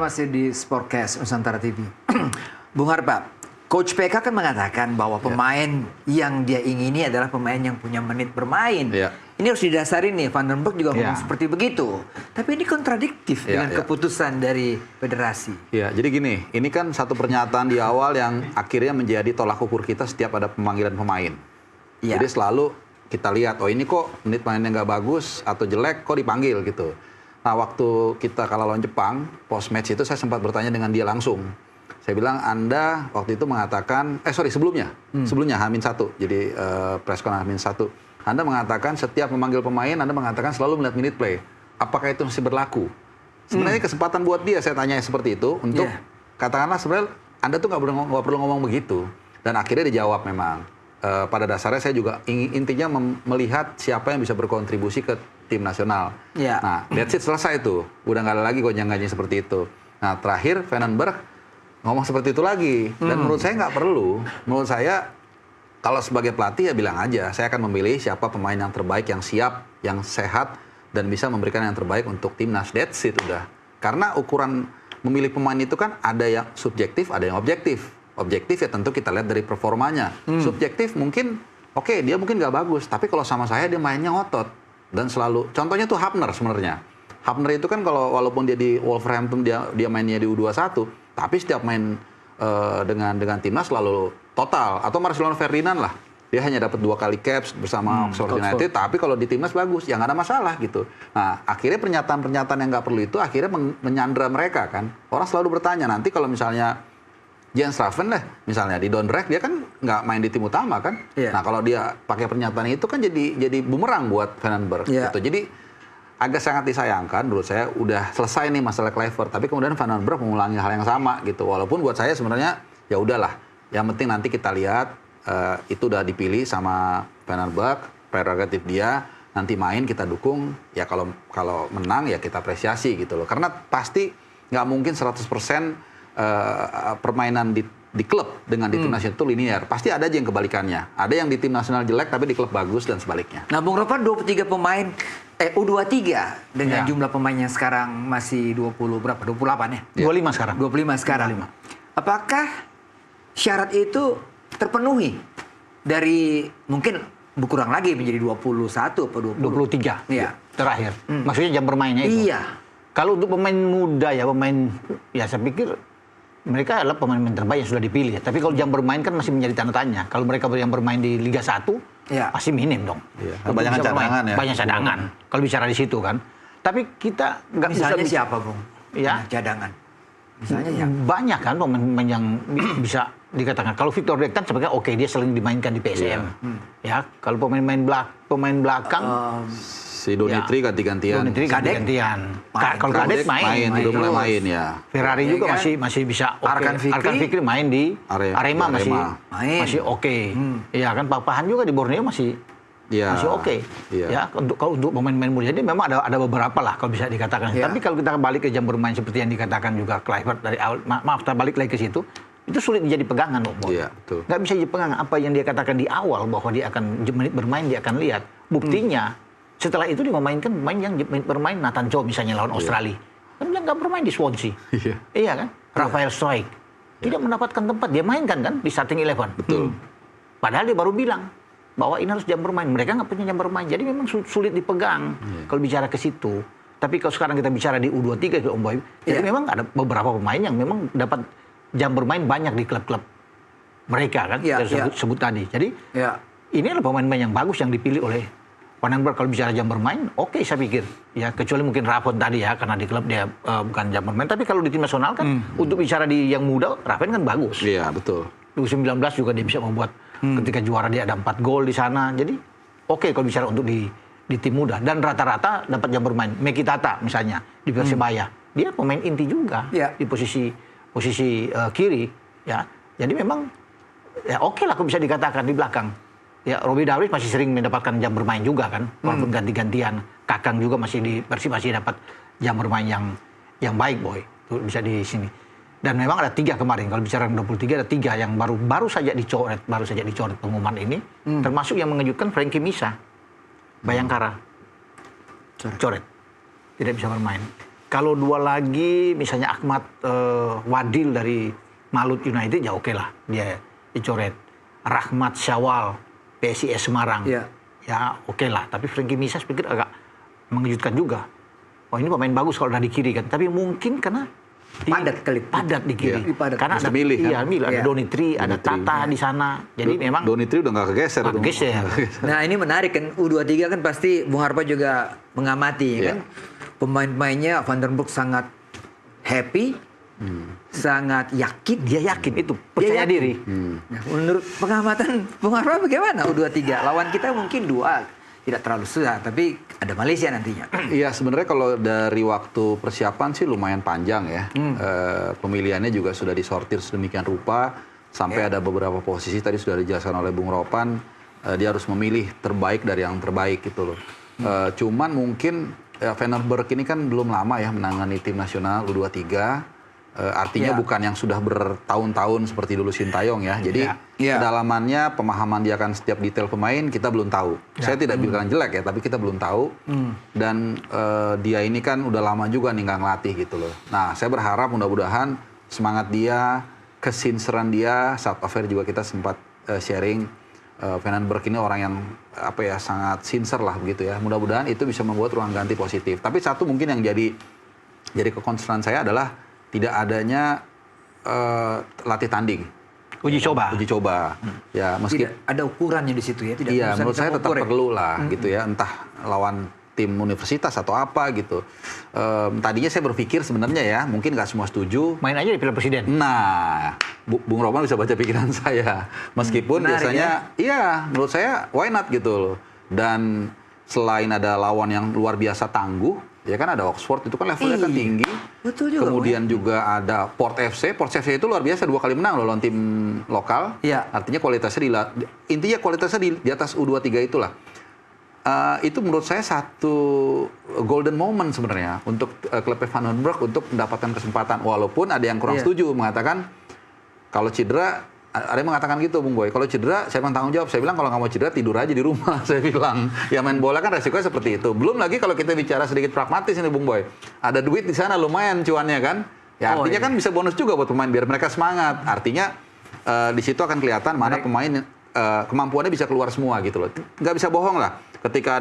masih di Sportcast Nusantara TV. Bung Harpa, Coach PK kan mengatakan bahwa pemain yang dia ingini adalah pemain yang punya menit bermain. Ini harus didasari nih, Van den Berg juga ngomong seperti begitu. Tapi ini kontradiktif dengan keputusan dari federasi. Ya, jadi gini, ini kan satu pernyataan di awal yang akhirnya menjadi tolak ukur kita setiap ada pemanggilan pemain. Jadi selalu kita lihat, oh ini kok menit mainnya nggak bagus atau jelek, kok dipanggil gitu. Nah, waktu kita kalah lawan Jepang, post match itu saya sempat bertanya dengan dia langsung. Saya bilang, Anda waktu itu mengatakan, sebelumnya H-1, jadi press con H-1. Anda mengatakan setiap memanggil pemain, Anda mengatakan selalu melihat minute play. Apakah itu masih berlaku? Sebenarnya kesempatan buat dia, saya tanya seperti itu, untuk katakanlah sebenarnya Anda tuh nggak perlu ngomong begitu. Dan akhirnya dijawab memang. Pada dasarnya saya juga intinya melihat siapa yang bisa berkontribusi ke tim nasional. Nah, that's it, selesai itu. Udah nggak ada lagi gonjang-ganjing seperti itu. Nah, terakhir Van den Berg ngomong seperti itu lagi. Dan menurut saya nggak perlu. Menurut saya, kalau sebagai pelatih ya bilang aja, saya akan memilih siapa pemain yang terbaik, yang siap, yang sehat, dan bisa memberikan yang terbaik untuk timnas. That's it, udah. Karena ukuran memilih pemain itu kan ada yang subjektif, ada yang objektif. Objektif ya tentu kita lihat dari performanya. Subjektif mungkin, oke, dia mungkin nggak bagus. Tapi kalau sama saya dia mainnya ngotot. Dan selalu, contohnya tuh Hapner sebenarnya. Hapner itu kan kalau walaupun dia di Wolverhampton, dia mainnya di U21. Tapi setiap main dengan timnas selalu total. Atau Marcelino Ferdinand lah. Dia hanya dapat 2 kali caps bersama Oxford United. Tapi kalau di timnas bagus, ya nggak ada masalah gitu. Nah, akhirnya pernyataan-pernyataan yang nggak perlu itu akhirnya menyandra mereka kan. Orang selalu bertanya, nanti kalau misalnya Jens Raven lah, misalnya di Dordrecht dia kan nggak main di tim utama kan. Nah, kalau dia pakai pernyataan itu kan jadi bumerang buat Van den Berg. Gitu. Jadi agak sangat disayangkan, menurut saya udah selesai nih masalah Kluivert, tapi kemudian Van den Berg mengulangi hal yang sama gitu. Walaupun buat saya sebenarnya ya udahlah, yang penting nanti kita lihat itu udah dipilih sama Van den Berg, prerogatif dia, nanti main kita dukung, ya kalau menang ya kita apresiasi gitu loh. Karena pasti nggak mungkin 100% permainan di klub dengan di tim nasional itu linear. Pasti ada aja yang kebalikannya. Ada yang di tim nasional jelek tapi di klub bagus dan sebaliknya. Nah, Bung Ropan 23 pemain U23 dengan jumlah pemainnya sekarang masih 20 berapa? 28 ya? 25 sekarang. 25 sekarang. 25. Apakah syarat itu terpenuhi dari mungkin berkurang lagi menjadi 21 atau 23? Iya. Terakhir. Maksudnya jam bermainnya itu. Iya. Kalau untuk pemain muda ya, saya pikir mereka adalah pemain terbaik yang sudah dipilih. Tapi kalau jam bermain kan masih menjadi tanda tanya. Kalau mereka yang bermain di Liga 1, pasti minim dong. Banyak cadangan ya. Banyak cadangan. Kalau bicara di situ kan. Tapi kita nggak bisa... Misalnya siapa, Bung? Ya. Cadangan. Misalnya siapa? Banyak kan pemain yang bisa dikatakan. Kalau Victor Dektan sebenarnya oke, dia sering dimainkan di PSM. Ya, kalau pemain belakang... Si Donitri ganti-gantian. Ganti-gantian. Kalau Kadek main. Udah mulai main ya. Ferrari juga masih bisa oke. Arkan Fikri main di Arema masih oke. Iya kan, Papahan juga di Borneo masih oke. Ya, kalau untuk pemain-pemain muda jadi memang ada beberapa lah kalau bisa dikatakan. Tapi kalau kita balik ke jam bermain seperti yang dikatakan juga Kluivert dari awal, maaf kita balik lagi ke situ, itu sulit menjadi pegangan loh. Iya, betul. Nggak bisa jadi pegangan apa yang dia katakan di awal bahwa dia akan menit bermain dia akan lihat. Buktinya setelah itu dia memainkan pemain yang bermain Nathan Joe misalnya lawan Australia. Kan dia nggak bermain di Swansea. Iya kan? Rafael Struijk. Tidak mendapatkan tempat. Dia mainkan kan di starting 11. Betul. Padahal dia baru bilang bahwa ini harus jam bermain. Mereka nggak punya jam bermain. Jadi memang sulit dipegang kalau bicara ke situ. Tapi kalau sekarang kita bicara di U23 Om Boy, jadi memang ada beberapa pemain yang memang dapat jam bermain banyak di klub-klub mereka kan. Sebut tadi. Jadi ini adalah pemain-pemain yang bagus yang dipilih oleh Van den Berg. Kalau bicara jam bermain, oke saya pikir. Ya, kecuali mungkin Raven tadi ya, karena di klub dia bukan jam bermain. Tapi kalau di tim nasional kan, untuk bicara di yang muda, Raven kan bagus. Iya, betul. 2019 juga dia bisa membuat, ketika juara dia ada 4 gol di sana. Jadi, oke kalau bicara untuk di tim muda. Dan rata-rata dapat jam bermain. Meki Tata misalnya, di Persebaya. Dia pemain inti juga, di posisi kiri. Ya. Jadi memang, ya oke lah kalau bisa dikatakan di belakang. Ya, Robbie Darwish masih sering mendapatkan jam bermain juga kan, walaupun ganti-gantian. Kakang juga masih di Persib masih dapat jam bermain yang baik, Boy. Itu bisa di sini. Dan memang ada 3 kemarin. Kalau bicara 23 ada 3 yang baru saja dicoret pengumuman ini, termasuk yang mengejutkan Frankie Misa, Bayangkara. Coret. Tidak bisa bermain. Kalau 2 lagi, misalnya Ahmad Wadil dari Malut United, ya oke lah dia dicoret. Rahmat Syawal, PSIS Semarang, ya oke lah. Tapi Frankie Misas pikir agak mengejutkan juga. Oh ini pemain bagus kalau udah di kiri kan. Tapi mungkin karena padat di kiri. Karena ada milih, kan? ada Donitri, ada Tata di sana. Jadi memang Donitri udah nggak kegeser. Nah ini menarik kan, U23 kan pasti Bung Harpa juga mengamati kan. Pemain-pemainnya Van der Broek sangat happy, sangat yakin. Dia yakin itu, percaya diri. Nah, menurut pengamatan Bung Harpa bagaimana U23? Lawan kita mungkin 2 tidak terlalu susah, tapi ada Malaysia nantinya. Iya, sebenarnya kalau dari waktu persiapan sih lumayan panjang ya. Pemilihannya juga sudah disortir sedemikian rupa, sampai ada beberapa posisi tadi sudah dijelaskan oleh Bung Ropan, dia harus memilih terbaik dari yang terbaik gitu loh. Cuman mungkin Van der Broek ini kan belum lama ya menangani tim nasional U23. Artinya bukan yang sudah bertahun-tahun seperti dulu Sintayong ya. Jadi kedalamannya, pemahaman dia akan setiap detail pemain kita belum tahu. Saya tidak bilang jelek ya, tapi kita belum tahu. Dan dia ini kan udah lama juga nih nggak ngelatih gitu loh. Nah, saya berharap mudah-mudahan semangat dia, kesinseran dia, saat affair juga kita sempat sharing. Van der Broek ini orang yang sangat sincere lah begitu ya. Mudah-mudahan itu bisa membuat ruang ganti positif. Tapi satu mungkin yang jadi kekonsernan saya adalah tidak adanya latih tanding. Uji coba. Ya, meski tidak ada ukurannya di situ ya. Iya, menurut saya tetap perlu lah gitu ya. Entah lawan tim universitas atau apa gitu. Tadinya saya berpikir sebenarnya ya, mungkin nggak semua setuju. Main aja di Piala Presiden. Nah, Bung Roman bisa baca pikiran saya. Meskipun biasanya, menurut saya why not gitu loh. Dan selain ada lawan yang luar biasa tangguh, ya kan ada Oxford, itu kan levelnya kan tinggi. Betul juga. Kemudian juga ada Port FC. Port FC itu luar biasa, 2 kali menang loh lawan tim lokal. Artinya kualitasnya kualitasnya di atas U23 itulah. Itu menurut saya satu golden moment sebenarnya untuk klub Van der Broek untuk mendapatkan kesempatan. Walaupun ada yang kurang setuju, mengatakan kalau cedera, ada yang mengatakan gitu Bung Boy, kalau cedera saya tanggung jawab. Saya bilang kalau nggak mau cedera tidur aja di rumah. Saya bilang ya main bola kan resikonya seperti itu. Belum lagi kalau kita bicara sedikit pragmatis ini Bung Boy, ada duit di sana lumayan cuannya kan. Ya artinya kan bisa bonus juga buat pemain biar mereka semangat. Artinya di situ akan kelihatan mana pemain kemampuannya bisa keluar semua gitu loh. Nggak bisa bohong lah. Ketika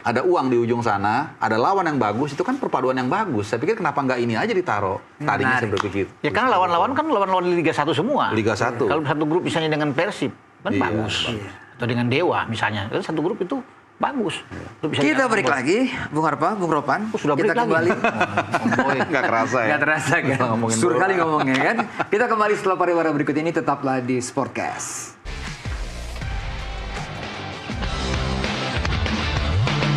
ada uang di ujung sana, ada lawan yang bagus, itu kan perpaduan yang bagus. Saya pikir kenapa nggak ini aja ditaruh? Tadinya saya berpikir. Ya karena lawan-lawan kan lawan-lawan Liga 1 semua. Liga 1. Kalau satu grup misalnya dengan Persib, kan bagus. Atau dengan Dewa misalnya, kan satu grup itu bagus. Kita break lagi, Bung Harpa, Bung Ropan. Sudah break kita kembali. Nggak kerasa ya? Nggak terasa kan? Sur kali ngomongnya kan? Kita kembali setelah pariwara berikut ini, tetaplah di Sportcast.